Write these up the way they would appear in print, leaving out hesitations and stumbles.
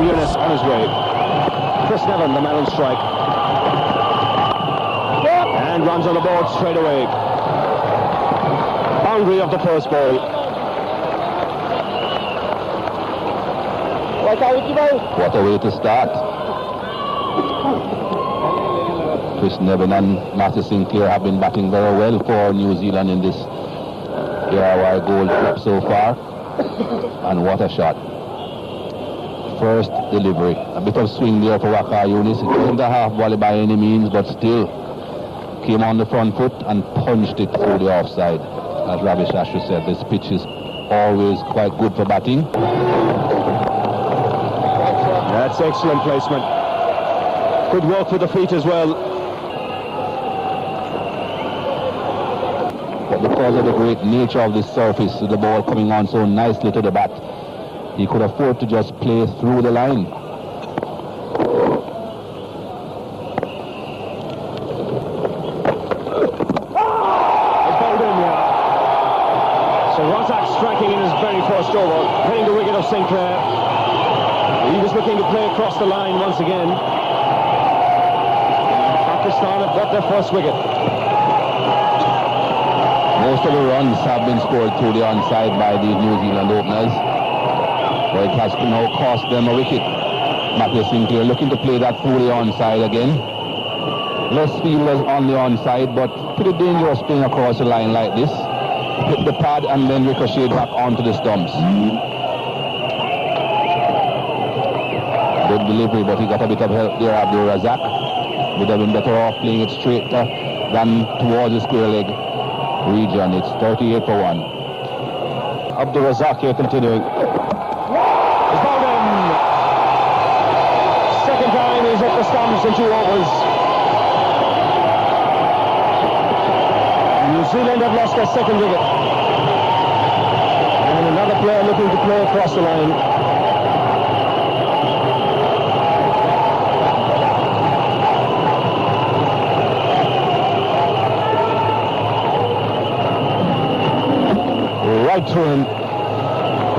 Yunus on his way. Chris Nevin, the man on strike. And runs on the board straight away. Boundary of the first ball. What a way to start. Chris Nevin and Matthew Sinclair have been batting very well for New Zealand in this ARY Gold Cup so far. And what a shot. First delivery. A bit of swing there for Waka Yunus. It wasn't a half volley by any means, but still came on the front foot and punched it through the offside. As Ravi Shastri said, this pitch is always quite good for batting. That's excellent placement. Good work with the feet as well. But because of the great nature of this surface, the ball coming on so nicely to the bat, he could afford to just play through the line. So Razak striking in his very first over, hitting the wicket of Sinclair. He was looking to play across the line once again. Pakistan have got their first wicket. Most of the runs have been scored through the onside by these New Zealand openers. But it has now cost them a wicket. Matthew Sinclair looking to play that through the onside again. Less fielders on the onside, but pretty dangerous playing across the line like this. Hit the pad and then ricochet back onto the stumps. Good delivery, but he got a bit of help there, Abdul Razak. Would have been better off playing it straight than towards the square leg region. It's 38 for 1. Abdul Razak here continuing. He's bowled in. Second time he's hit the stumps in 2 overs. New Zealand have lost their second wicket. And another player looking to play across the line. Right through him.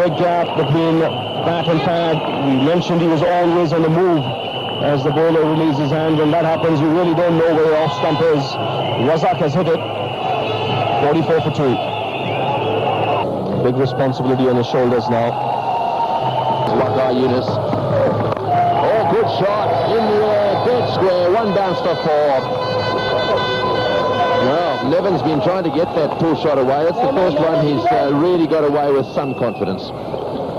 Big gap between bat and pad. We mentioned he was always on the move as the bowler releases his hand. When that happens, you really don't know where your off stump is. Razak has hit it. 44 for 2. Big responsibility on his shoulders now. Waka Yunus. Oh, good shot. In the air. Dead square. One bounced off 4. Well, Nevin's been trying to get that pull shot away. That's the first one he's really got away with some confidence.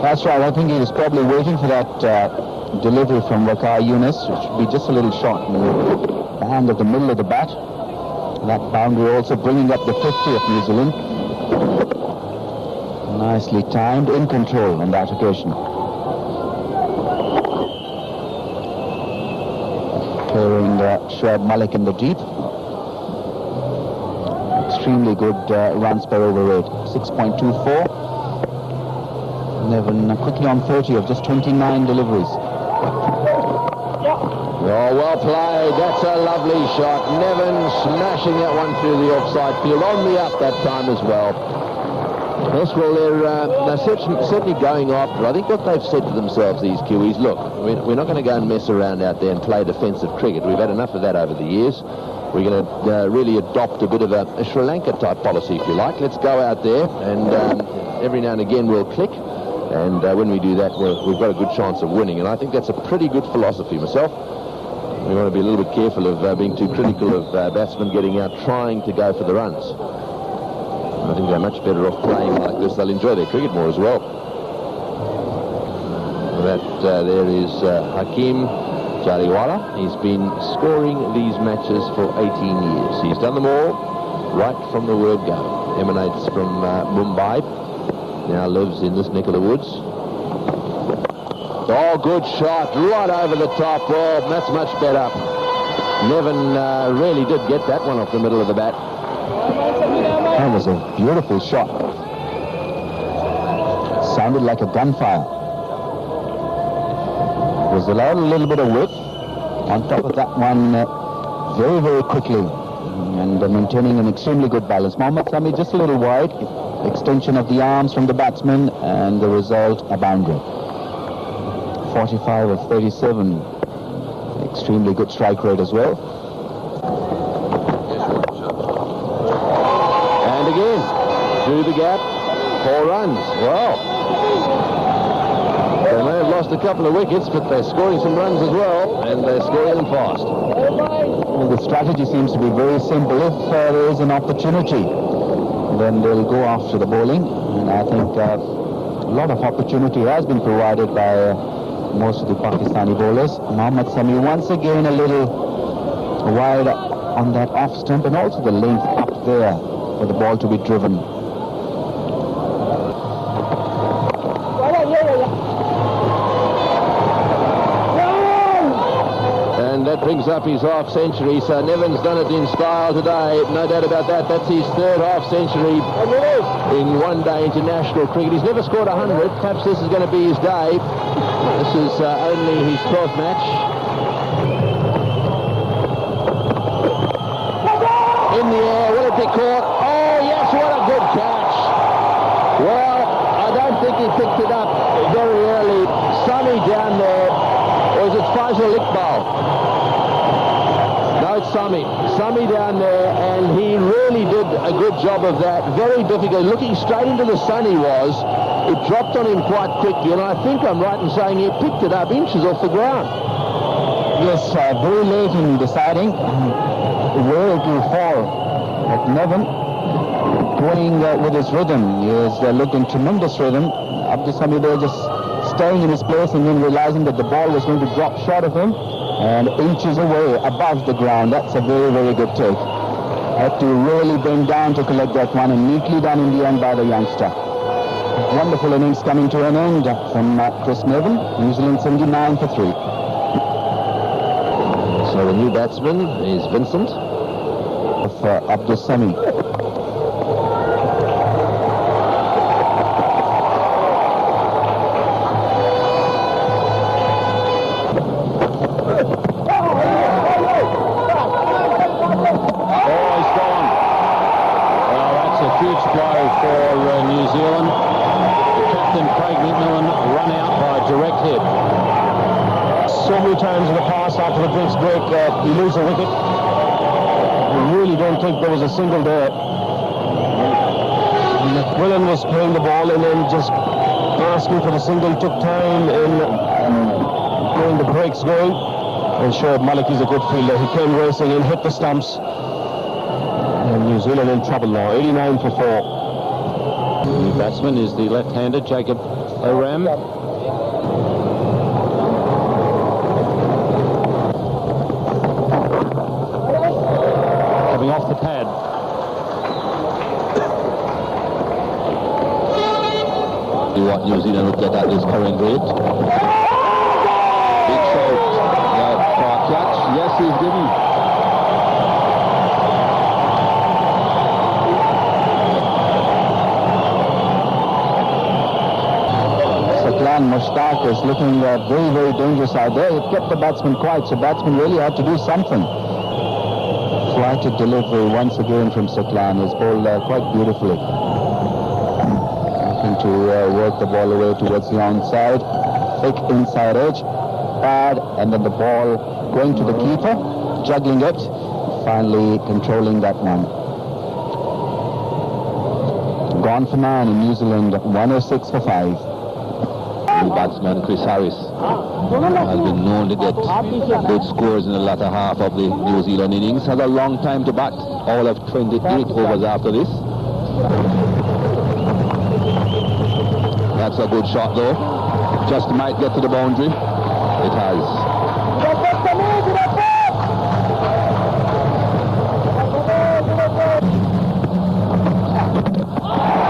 That's right. I think he's probably waiting for that delivery from Waka Yunus, which should be just a little shot in the hand of the middle of the bat. That boundary also bringing up the 50 of New Zealand. Nicely timed, in control on that occasion. Clearing Shoaib Malik in the deep. Extremely good runs per over rate, 6.24. Nevin quickly on 30 of just 29 deliveries. Oh, well played. That's a lovely shot. Nevin smashing that one through the offside field. On the up that time as well. Yes, well, they're certainly going after. I think what they've said to themselves, these Kiwis, look, we're not going to go and mess around out there and play defensive cricket. We've had enough of that over the years. We're going to really adopt a bit of a Sri Lanka type policy, if you like. Let's go out there and every now and again we'll click. And when we do that, we've got a good chance of winning. And I think that's a pretty good philosophy myself. We want to be a little bit careful of being too critical of batsmen getting out trying to go for the runs. I think they're much better off playing like this. They'll enjoy their cricket more as well. There is Hakeem Jariwala. He's been scoring these matches for 18 years. He's done them all right from the word go. Emanates from Mumbai. Now lives in this neck of the woods. Oh, good shot. Right over the top. Oh, that's much better. Nevin really did get that one off the middle of the bat. That was a beautiful shot. Sounded like a gunfire. Was allowed a little bit of width. On top of that one, very, very quickly. And maintaining an extremely good balance. Mohammad Sami just a little wide. Extension of the arms from the batsman. And the result, a boundary. 45 of 37. Extremely good strike rate as well. And again, through the gap, 4 runs. Wow. They may have lost a couple of wickets, but they're scoring some runs as well, and they're scoring them fast. Well, the strategy seems to be very simple. If there is an opportunity, then they'll go after the bowling. And I think a lot of opportunity has been provided by most of the Pakistani bowlers. Mohammad Sami once again a little wide on that off stump, and also the length up there for the ball to be driven. And that brings up his half century, so Nevin's done it in style today, no doubt about that. That's his 3rd half century in one-day international cricket. He's never scored 100. Perhaps this is going to be his day. This is only his 12th match. In the air, will it be caught? Oh yes, what a good catch. Well, I don't think he picked it up very early. Sunny down there, or is it Faisal Iqbal? No, it's Sami down there, and he really did a good job of that. Very difficult. Looking straight into the sun he was. It dropped on him quite quickly, and I think I'm right in saying he picked it up inches off the ground. Yes, very late in deciding where it will fall. But Nevin going with his rhythm. He is looking tremendous rhythm. Abdul Sami there just staying in his place and then realizing that the ball was going to drop short of him and inches away above the ground. That's a very, very good take. Had to really bend down to collect that one, and neatly done in the end by the youngster. Wonderful innings coming to an end from Chris Nevin. New Zealand 79 for 3. So the new batsman is Vincent. Of Abdul Sami. Times in the past after the drinks break, you lose a wicket. I really don't think there was a single there. McMillan was playing the ball and then just asking for the single, took time in getting the breaks going. And sure, Malik is a good fielder. He came racing and hit the stumps. And New Zealand in trouble now, 89 for 4. The new batsman is the left-hander, Jacob Oram. Off the pad. See what New Zealand would get at this current rate. Big shot. For catch. Yes, he's given. Saklan Mushtaq is looking very, very dangerous out there. It kept the batsman quiet, so batsman really had to do something. Flighted delivery once again from Saklan. Is bowled quite beautifully. Looking to work the ball away towards the onside. Thick inside edge. Pad, and then the ball going to the keeper, juggling it, finally controlling that one. Gone for 9 in New Zealand, 106 for 5. The batsman Chris Harris has been known to get good scores in the latter half of the New Zealand innings. Has a long time to bat, all of 28 overs after this. That's a good shot though. Just might get to the boundary. It has.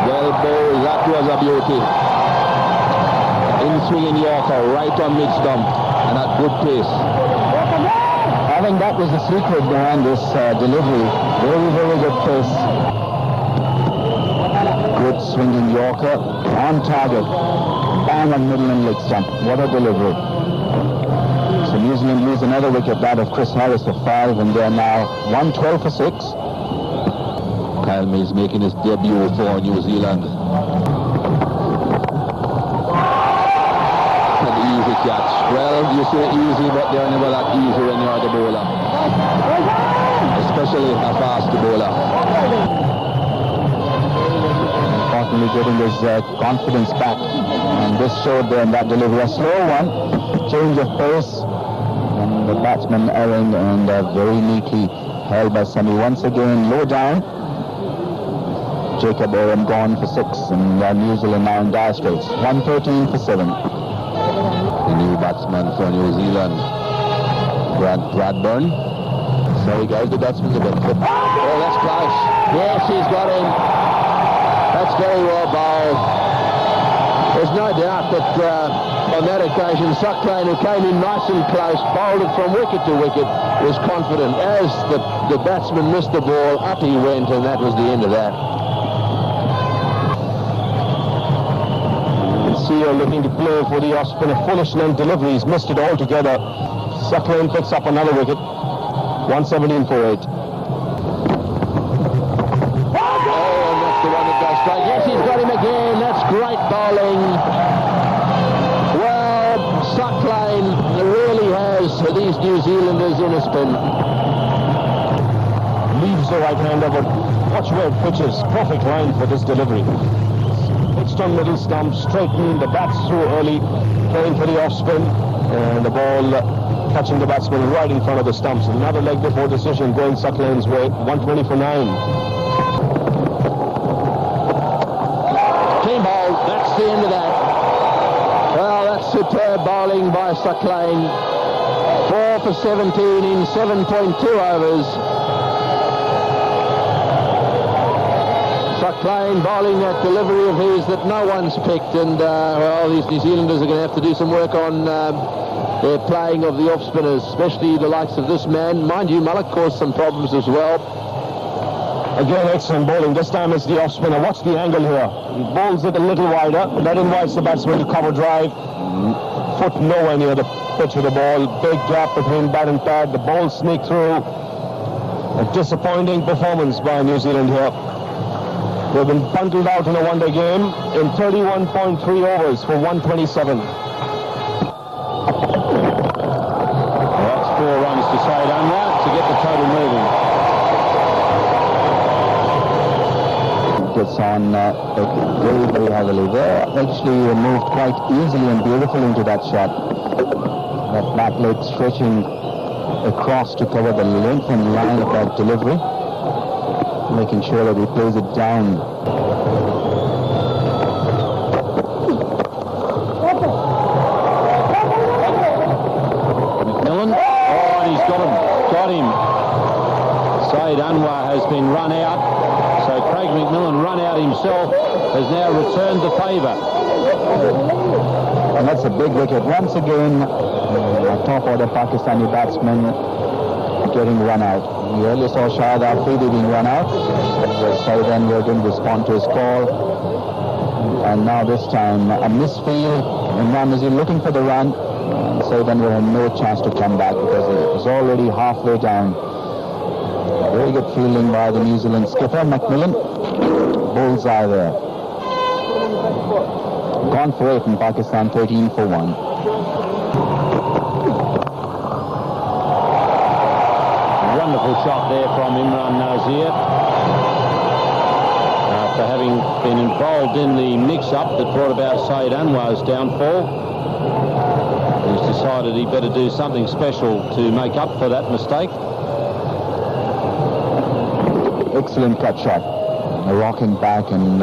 Well bowled, that was a beauty. In swinging Yorker, right on mid-stump, and at good pace. I think that was the secret behind this delivery. Very, very good pace. Good swinging Yorker, on target, bang on middle and leg stump. What a delivery. So New Zealand lose another wicket, that of Chris Harris for 5, and they're now 112 for 6. Kyle Mills making his debut for New Zealand. easy catch. Well, you say easy, but they're never that easy when you're the bowler. Especially a fast bowler. Importantly, getting his confidence back. And this showed them that delivery. A slow one, change of pace. And the batsman erring and very neatly held by Sami. Once again, low down. Jacob Oram gone for 6, and New Zealand now in dire straits. 113 for 7. The new batsman for New Zealand, Bradburn. Sorry guys, the batsman's a bit flip. Oh, that's close. Yes, he's got him. That's very well bowled. There's no doubt that on that occasion, Suckling, who came in nice and close, bowled it from wicket to wicket, was confident. As the batsman missed the ball, up he went, and that was the end of that. Sear looking to play for the off-spinner. Foolish length deliveries, missed it altogether. Suckling picks up another wicket. 117 for 8. Yes, he's got him again. That's great bowling. Well, Suckling really has these New Zealanders in a spin. Leaves the right-hander, but watch where it pitches. Perfect line for this delivery. Pitched on middle stump, straightened, the bats through early, playing for the off-spin, and the ball catching the batsman right in front of the stumps. Another leg before decision going Suckling's way. 120 for 9. That's the end of that. Well, that's superb bowling by Suckling. 4 for 17 in 7.2 overs. Suckling bowling that delivery of his that no one's picked, and well, these New Zealanders are going to have to do some work on their playing of the off-spinners, especially the likes of this man. Mind you, Mullock caused some problems as well. Again, excellent bowling. This time it's the off-spinner. Watch the angle here. He bowls it a little wider. That invites the batsman to cover drive. Foot nowhere near the pitch of the ball. Big gap between bat and pad. The ball sneaked through. A disappointing performance by New Zealand here. They've been bundled out in a one-day game in 31.3 overs for 127. That's 4 runs to Said Anwar to get the total moving. Gets on very, very heavily there. Actually moved quite easily and beautiful into that shot. That back leg stretching across to cover the length and line of that delivery, making sure that he plays it down. McMillan, oh, and he's got him. Said Anwar has been run out. So Craig McMillan, run out himself, has now returned the favour. And that's a big wicket. Once again, top order Pakistani batsman getting run out. We earlier saw Sharjah Afridi being run out. Said Anwar didn't respond to his call. And now this time, a misfield. Imran Nazir looking for the run. Said Anwar had no chance to come back because it was already halfway down. Very good fielding by the New Zealand skipper, McMillan. Bullseye there. Gone for 8 in Pakistan, 13 for 1. Wonderful shot there from Imran Nazir. After having been involved in the mix-up that brought about Said Anwar's downfall, he's decided he better do something special to make up for that mistake. Excellent cut shot, rocking back, and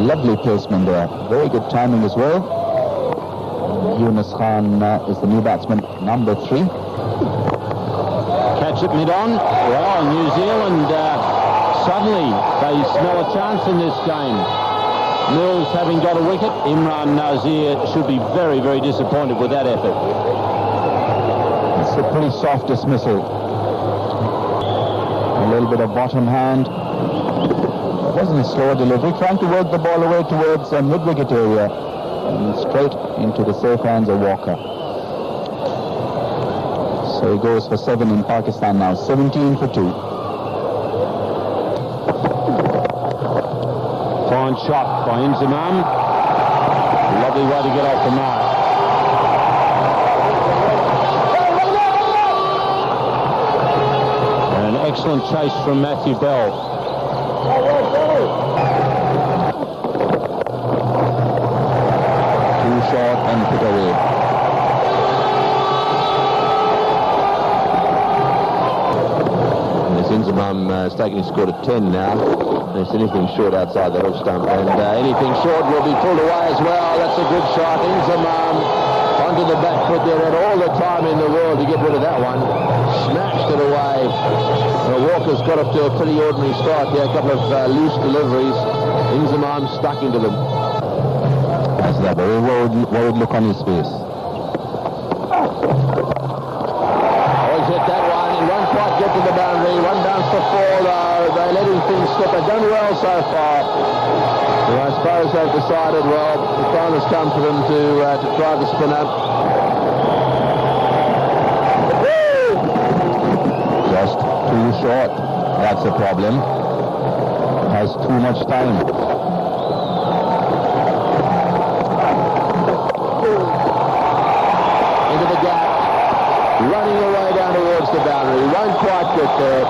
lovely placement there. Very good timing as well. Yunus Khan is the new batsman, number 3. Catch it mid-on. Well, New Zealand suddenly they smell a chance in this game. Mills having got a wicket. Imran Nazir should be very, very disappointed with that effort. It's a pretty soft dismissal. A little bit of bottom hand. It wasn't a slow delivery, trying to work the ball away towards mid-wicket area and straight into the safe hands of Walker. So he goes for 7 in Pakistan now, 17 for 2. Fine shot by Inzamam. Lovely way to get off the mark. excellent chase from Matthew Bell. Too short and put away. Inzamam has taken his score to 10 now. There's anything short outside the hook stump, and anything short will be pulled away as well. That's a good shot. Inzamam onto the back foot there, had all the time in the world to get rid of that one. Smashed it away. Walker's got up to a pretty ordinary start there, a couple of loose deliveries. Inzamam stuck into them. That's a very worried look on his face. He's hit that one. He won't quite get to the boundary. One bounce for 4, though. They're letting things slip. They've done well so far. So I suppose they've decided, well, the time has come for them to try the spinner. Just too short. That's the problem. Has too much time. Into the gap. Running away down towards the boundary. Won't quite get there.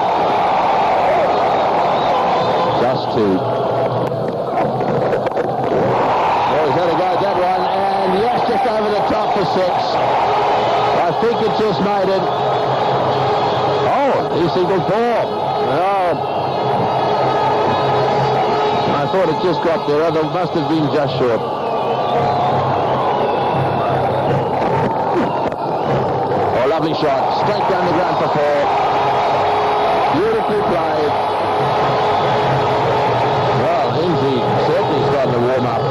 Just 2. Oh, he's had a go at that one. And yes, just over the top for 6. I think it just made it. Oh, he signaled 4. Oh. I thought it just got there. It must have been just short. Lovely shot, straight down the ground for 4. Beautifully played. Well, Hinsey certainly starting to warm up.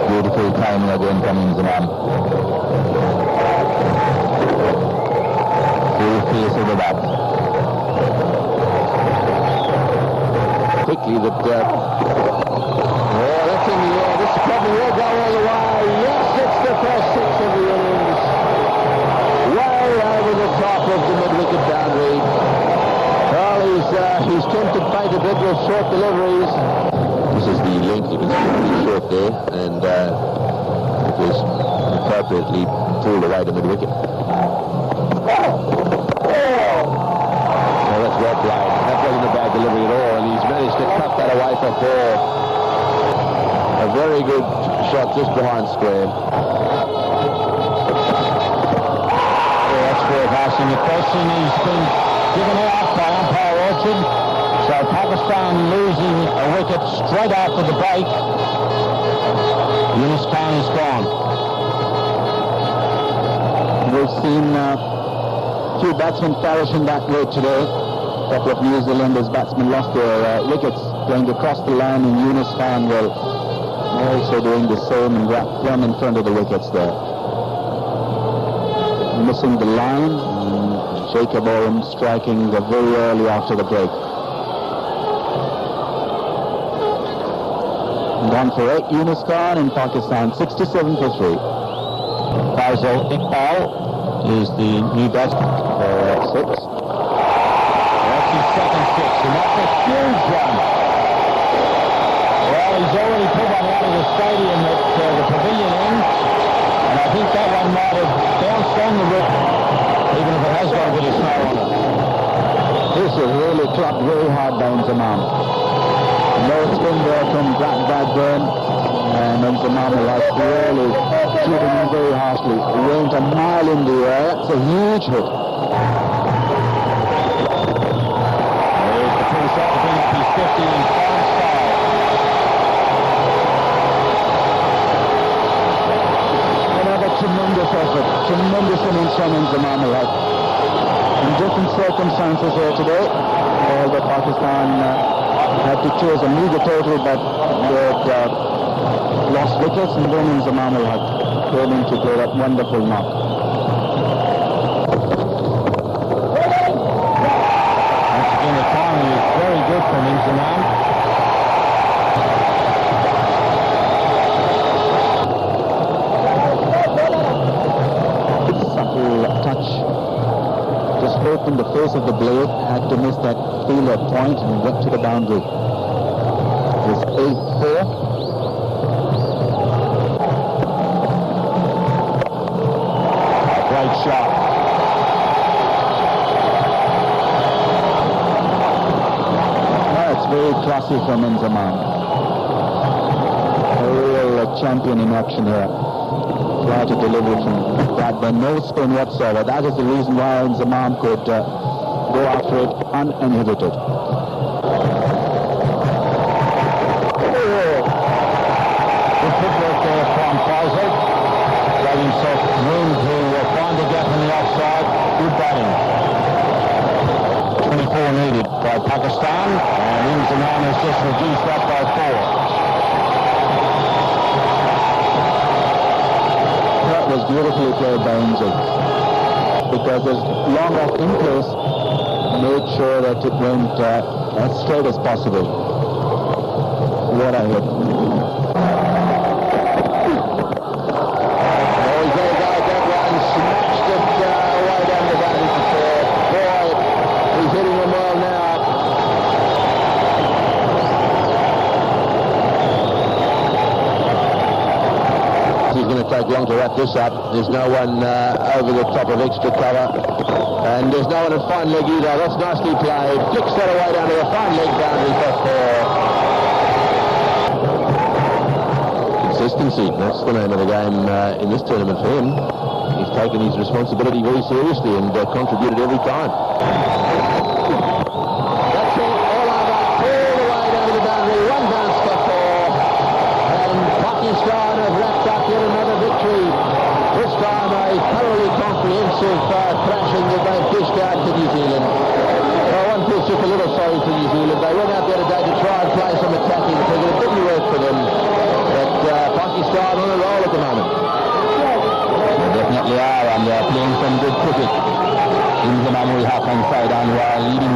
Beautiful timing again from Inzamam. Full face of the bat. Quickly that that's in the air. This probably will go all the way. Yes, it's the first 6 of the innings. Way over the top of the mid-wicket boundary. Well, he's tempted fate a bit with short deliveries. This is the length. You can see pretty short there, and it was appropriately pulled away to mid-wicket. Well, that's well played. That wasn't a bad delivery at all, and he's managed to cut that away for 4. A very good shot just behind square. Yeah, that's fair passing. The question he's been given out by umpire Orchard. So Pakistan losing a wicket straight after the break. Yunus Khan is gone. We've seen few batsmen perish in that way today. A couple of New Zealanders batsmen lost their wickets going across the line, and Yunus Khan will also doing the same and plumb in front of the wickets there. Missing the line, and Jacob Owen striking very early after the break. Gone for 8, Yunus Khan in Pakistan, 67 for 3. Faisal Iqbal is the new batsman for 6. That's his second 6, and that's a huge one. Well, he's already put one out of the stadium at the pavilion end, and I think that one might have bounced on the roof, even if it has got a bit of snow on it. This is really clubbed very hard by Inzamam. Low spin there from Bradburn, and Inzamam has really shooting him very harshly. Went a mile in the air. It's a huge hit. There's the full shot to bring up his 50 in fine style. Another tremendous effort. Tremendous innings from Inzamam. In different circumstances here today, although Pakistan had to choose a meager total, but they had lost wickets, and then Inzamam had came in to play that wonderful mark. Once again, the timing is very good from Inzamam. Subtle touch. Just opened the face of the blade, had to miss that fielder point and went to the boundary. It was 8-4. shot. That's very classy from Inzamam. A real champion in action here. Try to deliver from that, but no spin whatsoever. That is the reason why Inzamam could go after it uninhibited. Good footwork there from Faisal. Got himself room to find a gap in the offside. Good batting. 24 needed by Pakistan, and Inzamam has just reduced that by 4. That was beautifully played by Inzal, because as long as in place, made sure that it went as straight as possible. What a hit. Take long to wrap this up. There's no one over the top of extra cover, and there's no one at fine leg either. That's nicely played. Flicks that away down to the fine leg boundary for 4. Consistency, that's the name of the game in this tournament for him. He's taken his responsibility very seriously and contributed every time. That's it, all over, all the way down to the boundary. One bounce for 4, and Pakistan have wrapped up yet another victory. This time a thoroughly comprehensive thrashing that they've dished out to New Zealand. One feels just a little sorry for New Zealand. They went out there today to try and play some attacking cricket. It didn't work for them. But Pakistan on a roll at the moment. They definitely are, and they're playing some good cricket. Inzamam will have on side and while leading